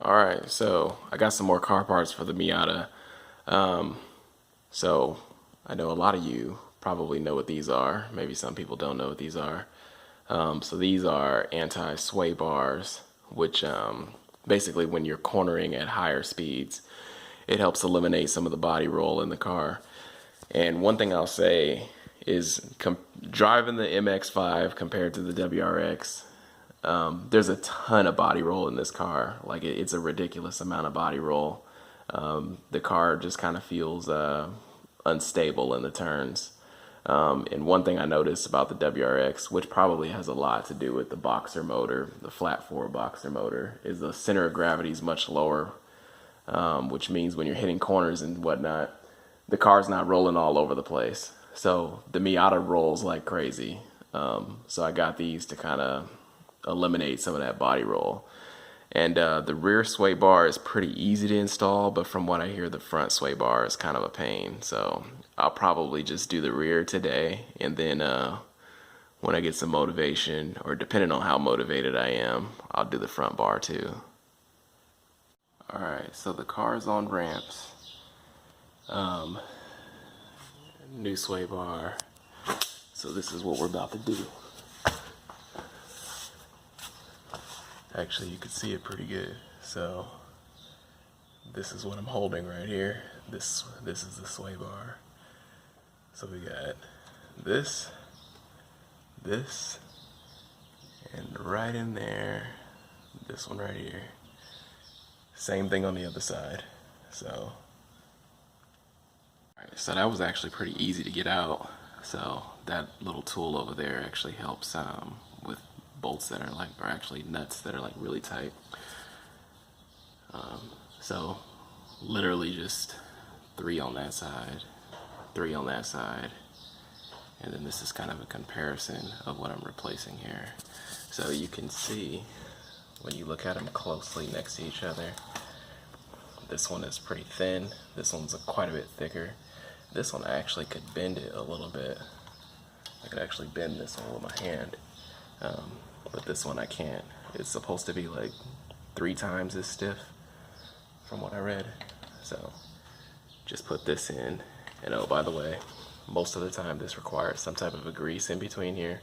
Alright, so I got some more car parts for the Miata. So I know a lot of you probably know what these are. Maybe some people don't know what these are. So these are anti-sway bars, which basically when you're cornering at higher speeds, it helps eliminate some of the body roll in the car. And one thing I'll say is driving the MX-5 compared to the WRX, there's a ton of body roll in this car. Like it's a ridiculous amount of body roll. The car just kind of feels unstable in the turns. And one thing I noticed about the WRX, which probably has a lot to do with the boxer motor, the flat four boxer motor, is the center of gravity is much lower, which means when you're hitting corners and whatnot, the car's not rolling all over the place. So the Miata rolls like crazy. So I got these to kind of eliminate some of that body roll. And the rear sway bar is pretty easy to install, but from what I hear, the front sway bar is kind of a pain. So I'll probably just do the rear today, and then when I get some motivation, or depending on how motivated I am, I'll do the front bar too. Alright, so the car is on ramps. New sway bar. So this is what we're about to do. Actually, you can see it pretty good. So this is what I'm holding right here. This is the sway bar. So we got this, and right in there, this one right here. Same thing on the other side. So that was actually pretty easy to get out. So that little tool over there actually helps with bolts that are like, or actually nuts that are like really tight. So literally just 3 on that side, 3 on that side, and then this is kind of a comparison of what I'm replacing here. So you can see when you look at them closely next to each other, this one is pretty thin, this one's quite a bit thicker. This one I actually could bend it a little bit. I could actually bend this one with my hand, but this one I can't. It's supposed to be like 3 times as stiff from what I read. So just put this in, and oh, by the way, most of the time this requires some type of a grease in between here.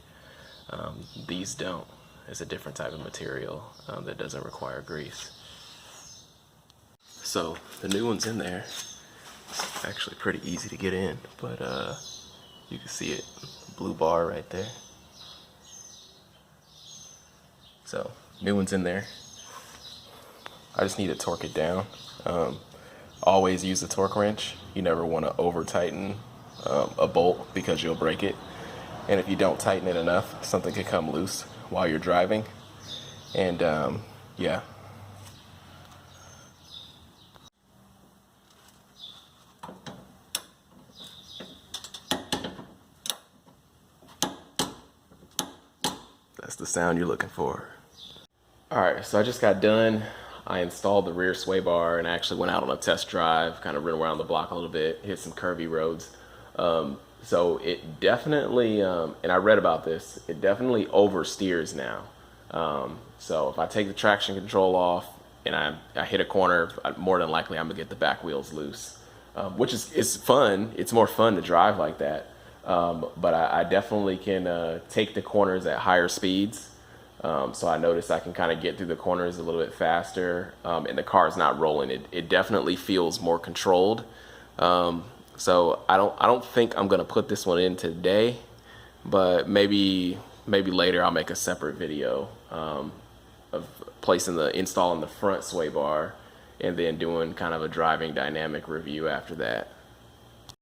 These don't. It's a different type of material that doesn't require grease. So the new one's in there. It's actually pretty easy to get in, but you can see it, blue bar right there. So new one's in there. I just need to torque it down. Always use a torque wrench. You never want to over tighten a bolt because you'll break it. And if you don't tighten it enough, something could come loose while you're driving. And yeah. That's the sound you're looking for. Alright, so I just got done. I installed the rear sway bar and I actually went out on a test drive, kind of ran around the block a little bit, hit some curvy roads. So it definitely, and I read about this, it definitely oversteers now. So if I take the traction control off and I hit a corner, more than likely I'm gonna get the back wheels loose, which is fun. It's more fun to drive like that. But I definitely can take the corners at higher speeds. So I noticed I can kind of get through the corners a little bit faster, and the car's not rolling. It definitely feels more controlled. So I don't think I'm gonna put this one in today, but maybe later I'll make a separate video of installing the front sway bar, and then doing kind of a driving dynamic review after that.